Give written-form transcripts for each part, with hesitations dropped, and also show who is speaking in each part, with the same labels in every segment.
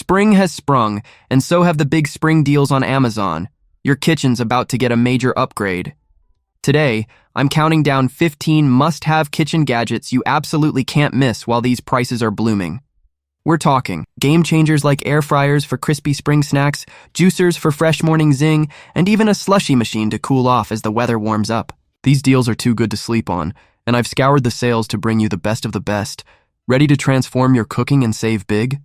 Speaker 1: Spring has sprung, and so have the big spring deals on Amazon. Your kitchen's about to get a major upgrade. Today, I'm counting down 15 must-have kitchen gadgets you absolutely can't miss while these prices are blooming. We're talking game changers like air fryers for crispy spring snacks, juicers for fresh morning zing, and even a slushie machine to cool off as the weather warms up. These deals are too good to sleep on, and I've scoured the sales to bring you the best of the best. Ready to transform your cooking and save big?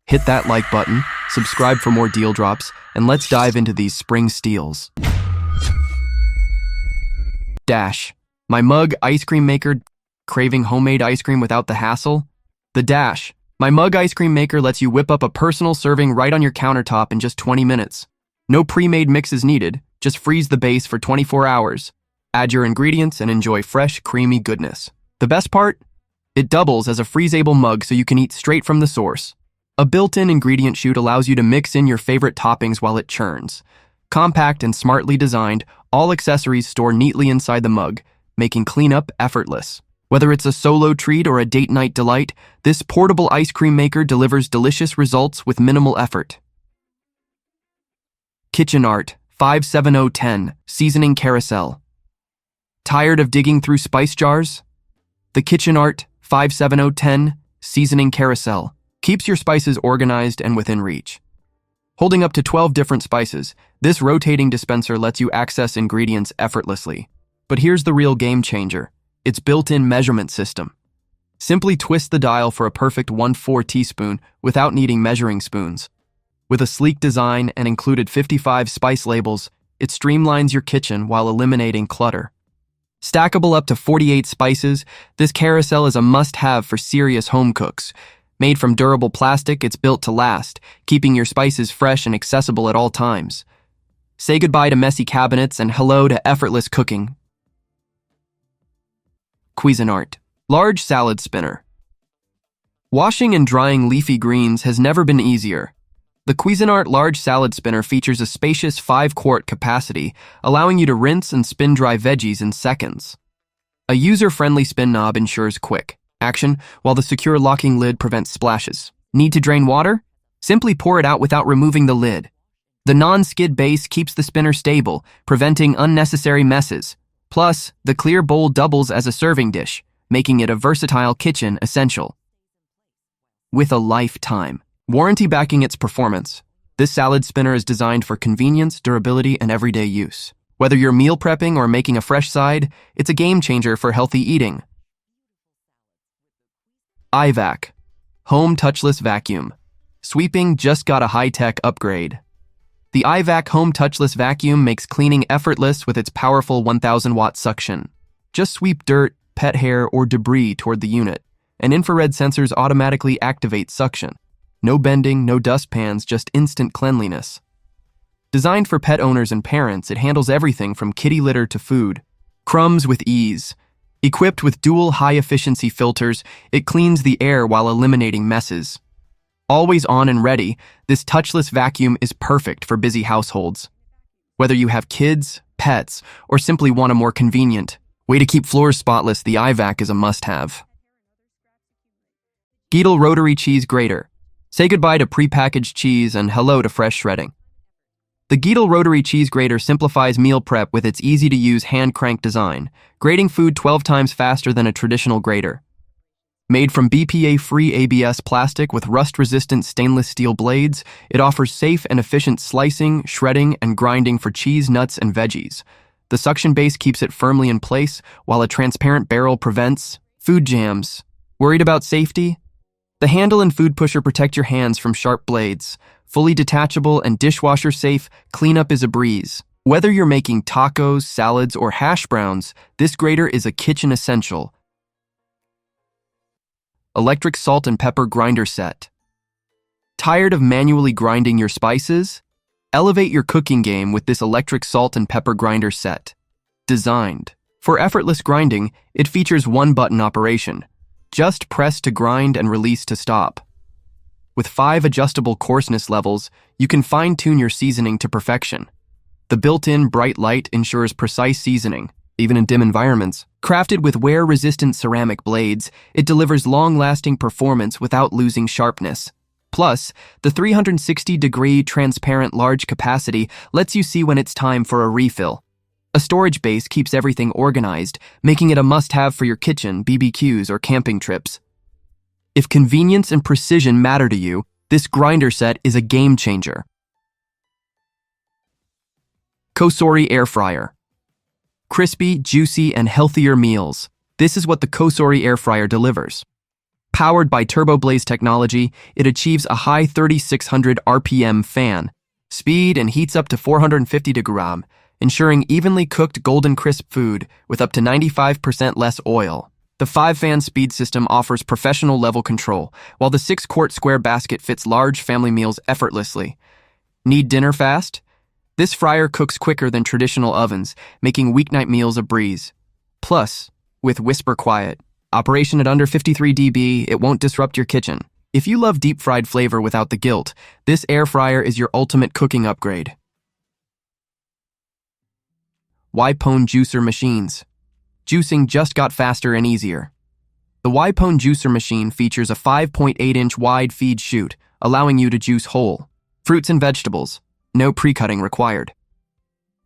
Speaker 1: Hit that like button, subscribe for more deal drops, and let's dive into these spring steals. Dash. My mug ice cream maker. Craving homemade ice cream without the hassle? The Dash. My mug ice cream maker lets you whip up a personal serving right on your countertop in just 20 minutes. No pre-made mixes needed, just freeze the base for 24 hours. Add your ingredients and enjoy fresh, creamy goodness. The best part? It doubles as a freeze-able mug so you can eat straight from the source. A built-in ingredient chute allows you to mix in your favorite toppings while it churns. Compact and smartly designed, all accessories store neatly inside the mug, making cleanup effortless. Whether it's a solo treat or a date night delight, this portable ice cream maker delivers delicious results with minimal effort. KitchenArt 57010 Seasoning Carousel. Tired of digging through spice jars? The KitchenArt 57010 Seasoning Carousel keeps your spices organized and within reach. Holding up to 12 different spices, this rotating dispenser lets you access ingredients effortlessly. But here's the real game changer. Its built-in measurement system. Simply twist the dial for a perfect 1/4 teaspoon without needing measuring spoons. With a sleek design and included 55 spice labels, it streamlines your kitchen while eliminating clutter. Stackable up to 48 spices, this carousel is a must-have for serious home cooks. Made from durable plastic, it's built to last, keeping your spices fresh and accessible at all times. Say goodbye to messy cabinets and hello to effortless cooking. Cuisinart Large Salad Spinner. Washing and drying leafy greens has never been easier. The Cuisinart Large Salad Spinner features a spacious 5-quart capacity, allowing you to rinse and spin dry veggies in seconds. A user-friendly spin knob ensures quick action, while the secure locking lid prevents splashes. Need to drain water? Simply pour it out without removing the lid. The non-skid base keeps the spinner stable, preventing unnecessary messes. Plus, the clear bowl doubles as a serving dish, making it a versatile kitchen essential. With a lifetime warranty backing its performance, this salad spinner is designed for convenience, durability, and everyday use. Whether you're meal prepping or making a fresh side, it's a game changer for healthy eating. EyeVac Home Touchless Vacuum. Sweeping just got a high-tech upgrade. The EyeVac Home Touchless Vacuum makes cleaning effortless with its powerful 1000-watt suction. Just sweep dirt, pet hair, or debris toward the unit, and infrared sensors automatically activate suction. No bending, no dustpans, just instant cleanliness. Designed for pet owners and parents, it handles everything from kitty litter to food. Crumbs with ease. Equipped with dual high-efficiency filters, it cleans the air while eliminating messes. Always on and ready, this touchless vacuum is perfect for busy households. Whether you have kids, pets, or simply want a more convenient way to keep floors spotless, the EyeVac is a must-have. Geedel Rotary Cheese Grater. Say goodbye to prepackaged cheese and hello to fresh shredding. The Geedel Rotary Cheese Grater simplifies meal prep with its easy-to-use hand-crank design, grating food 12 times faster than a traditional grater. Made from BPA-free ABS plastic with rust-resistant stainless steel blades, it offers safe and efficient slicing, shredding, and grinding for cheese, nuts, and veggies. The suction base keeps it firmly in place, while a transparent barrel prevents food jams. Worried about safety? The handle and food pusher protect your hands from sharp blades. Fully detachable and dishwasher safe, cleanup is a breeze. Whether you're making tacos, salads, or hash browns, this grater is a kitchen essential. Electric Salt and Pepper Grinder Set. Tired of manually grinding your spices? Elevate your cooking game with this electric salt and pepper grinder set. Designed for effortless grinding, it features one-button operation. Just press to grind and release to stop. With 5 adjustable coarseness levels, you can fine-tune your seasoning to perfection. The built-in bright light ensures precise seasoning, even in dim environments. Crafted with wear-resistant ceramic blades, it delivers long-lasting performance without losing sharpness. Plus, the 360-degree transparent large capacity lets you see when it's time for a refill. A storage base keeps everything organized, making it a must-have for your kitchen, BBQs, or camping trips. If convenience and precision matter to you, this grinder set is a game changer. COSORI Air Fryer. Crispy, juicy, and healthier meals. This is what the COSORI Air Fryer delivers. Powered by TurboBlaze technology, it achieves a high 3600 RPM fan speed and heats up to 450 degrees, ensuring evenly cooked golden crisp food with up to 95% less oil. The 5-fan speed system offers professional level control, while the 6-quart square basket fits large family meals effortlessly. Need dinner fast? This fryer cooks quicker than traditional ovens, making weeknight meals a breeze. Plus, with whisper quiet, operation at under 53 dB, it won't disrupt your kitchen. If you love deep-fried flavor without the guilt, this air fryer is your ultimate cooking upgrade. YPONE juicer machines. Juicing just got faster and easier. The YPONE juicer machine features a 5.8-inch wide feed chute, allowing you to juice whole fruits and vegetables. No pre-cutting required.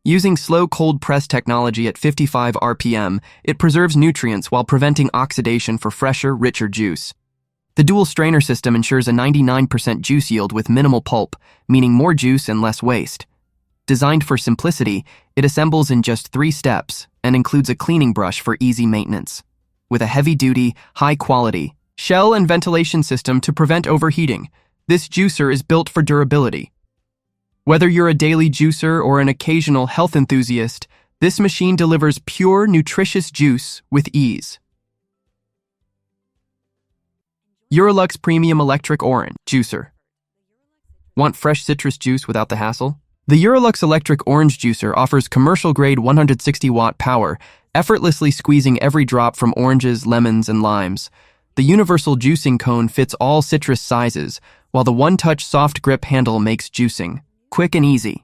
Speaker 1: Using slow cold press technology at 55 RPM, it preserves nutrients while preventing oxidation for fresher, richer juice. The dual strainer system ensures a 99% juice yield with minimal pulp, meaning more juice and less waste. Designed for simplicity, it assembles in just 3 steps and includes a cleaning brush for easy maintenance. With a heavy-duty, high-quality shell and ventilation system to prevent overheating, this juicer is built for durability. Whether you're a daily juicer or an occasional health enthusiast, this machine delivers pure, nutritious juice with ease. Eurolux Premium Electric Orange Juicer. Want fresh citrus juice without the hassle? The Eurolux Electric Orange Juicer offers commercial-grade 160-watt power, effortlessly squeezing every drop from oranges, lemons, and limes. The universal juicing cone fits all citrus sizes, while the one-touch soft grip handle makes juicing quick and easy.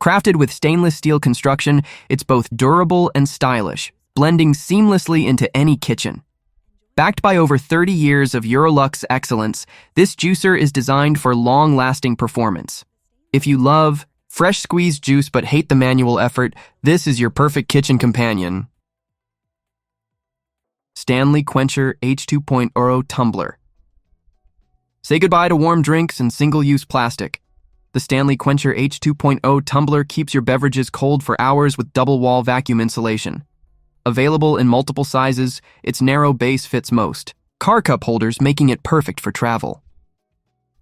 Speaker 1: Crafted with stainless steel construction, it's both durable and stylish, blending seamlessly into any kitchen. Backed by over 30 years of Eurolux excellence, this juicer is designed for long-lasting performance. If you love fresh squeezed juice but hate the manual effort, this is your perfect kitchen companion. Stanley Quencher H2.0 Tumbler. Say goodbye to warm drinks and single-use plastic. The Stanley Quencher H2.0 tumbler keeps your beverages cold for hours with double-wall vacuum insulation. Available in multiple sizes, its narrow base fits most car cup holders, making it perfect for travel.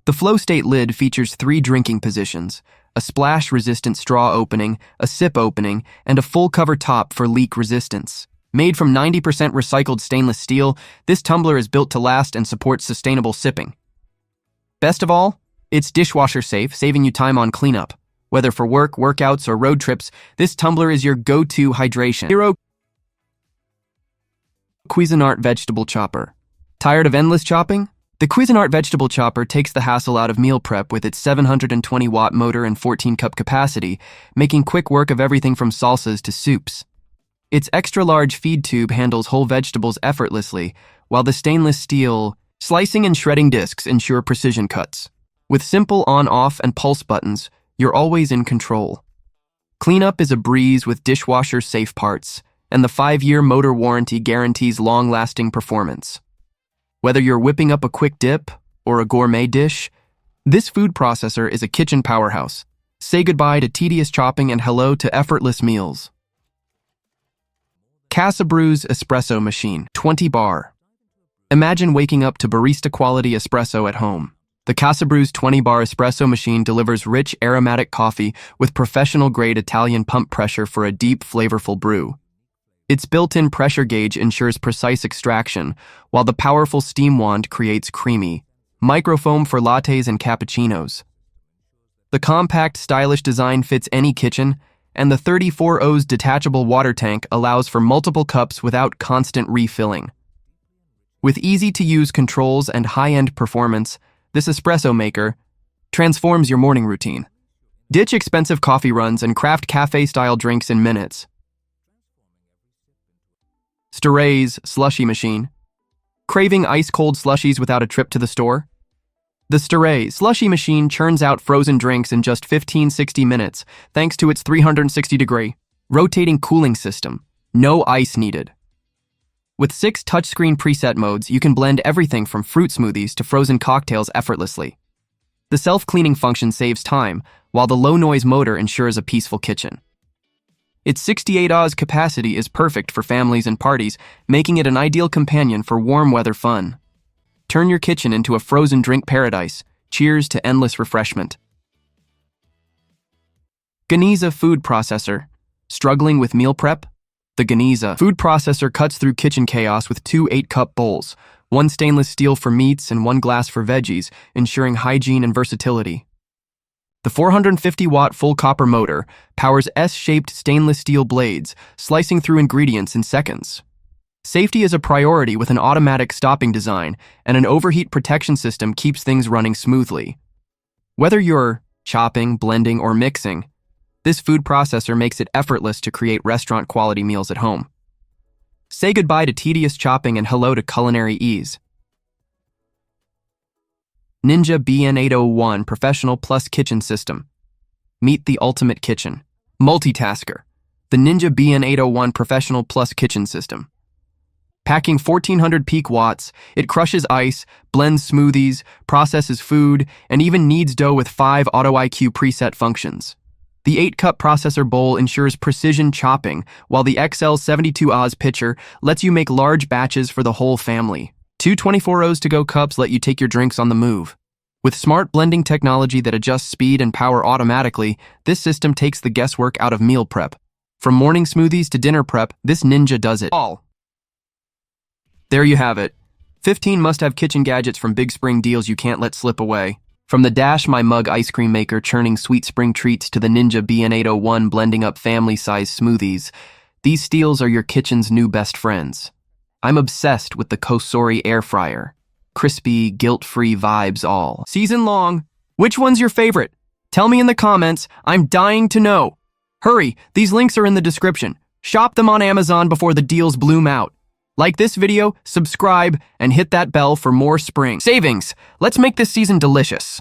Speaker 1: The Flow State lid features 3 drinking positions, a splash-resistant straw opening, a sip opening, and a full-cover top for leak resistance. Made from 90% recycled stainless steel, this tumbler is built to last and support sustainable sipping. Best of all, it's dishwasher safe, saving you time on cleanup. Whether for work, workouts, or road trips, this tumbler is your go-to hydration. Cuisinart Vegetable Chopper. Tired of endless chopping? The Cuisinart Vegetable Chopper takes the hassle out of meal prep with its 720-watt motor and 14-cup capacity, making quick work of everything from salsas to soups. Its extra-large feed tube handles whole vegetables effortlessly, while the stainless steel slicing and shredding discs ensure precision cuts. With simple on-off and pulse buttons, you're always in control. Cleanup is a breeze with dishwasher-safe parts, and the 5-year motor warranty guarantees long-lasting performance. Whether you're whipping up a quick dip or a gourmet dish, this food processor is a kitchen powerhouse. Say goodbye to tedious chopping and hello to effortless meals. CASABREWS Espresso Machine, 20 bar. Imagine waking up to barista-quality espresso at home. The CASABREWS 20-bar espresso machine delivers rich, aromatic coffee with professional-grade Italian pump pressure for a deep, flavorful brew. Its built-in pressure gauge ensures precise extraction, while the powerful steam wand creates creamy microfoam for lattes and cappuccinos. The compact, stylish design fits any kitchen, and the 34 oz detachable water tank allows for multiple cups without constant refilling. With easy-to-use controls and high-end performance, this espresso maker transforms your morning routine. Ditch expensive coffee runs and craft cafe-style drinks in minutes. STERAYS Slushie Machine. Craving ice-cold slushies without a trip to the store? The STERAYS Slushie machine churns out frozen drinks in just 15-60 minutes thanks to its 360-degree rotating cooling system. No ice needed. With 6 touchscreen preset modes, you can blend everything from fruit smoothies to frozen cocktails effortlessly. The self-cleaning function saves time, while the low-noise motor ensures a peaceful kitchen. Its 68 Oz capacity is perfect for families and parties, making it an ideal companion for warm weather fun. Turn your kitchen into a frozen drink paradise. Cheers to endless refreshment. GANIZA food processor. Struggling with meal prep? The GANIZA food processor cuts through kitchen chaos with 2 8-cup bowls, 1 stainless steel for meats and 1 glass for veggies, ensuring hygiene and versatility. The 450-watt full copper motor powers S-shaped stainless steel blades, slicing through ingredients in seconds. Safety is a priority with an automatic stopping design, and an overheat protection system keeps things running smoothly. Whether you're chopping, blending, or mixing, this food processor makes it effortless to create restaurant-quality meals at home. Say goodbye to tedious chopping and hello to culinary ease. Ninja BN801 Professional Plus Kitchen System. Meet the ultimate kitchen. Multitasker. The Ninja BN801 Professional Plus Kitchen System. Packing 1400 peak watts, it crushes ice, blends smoothies, processes food, and even kneads dough with 5 Auto IQ preset functions. The 8-cup processor bowl ensures precision chopping, while the XL 72 Oz pitcher lets you make large batches for the whole family. 2 24 Oz to-go cups let you take your drinks on the move. With smart blending technology that adjusts speed and power automatically, this system takes the guesswork out of meal prep. From morning smoothies to dinner prep, this Ninja does it all. There you have it. 15 must-have kitchen gadgets from Big Spring deals you can't let slip away. From the Dash My Mug ice cream maker churning sweet spring treats to the Ninja BN801 blending up family-sized smoothies, these steals are your kitchen's new best friends. I'm obsessed with the COSORI Air Fryer. Crispy, guilt-free vibes all season long. Which one's your favorite? Tell me in the comments. I'm dying to know. Hurry, these links are in the description. Shop them on Amazon before the deals bloom out. Like this video, subscribe, and hit that bell for more spring savings. Let's make this season delicious.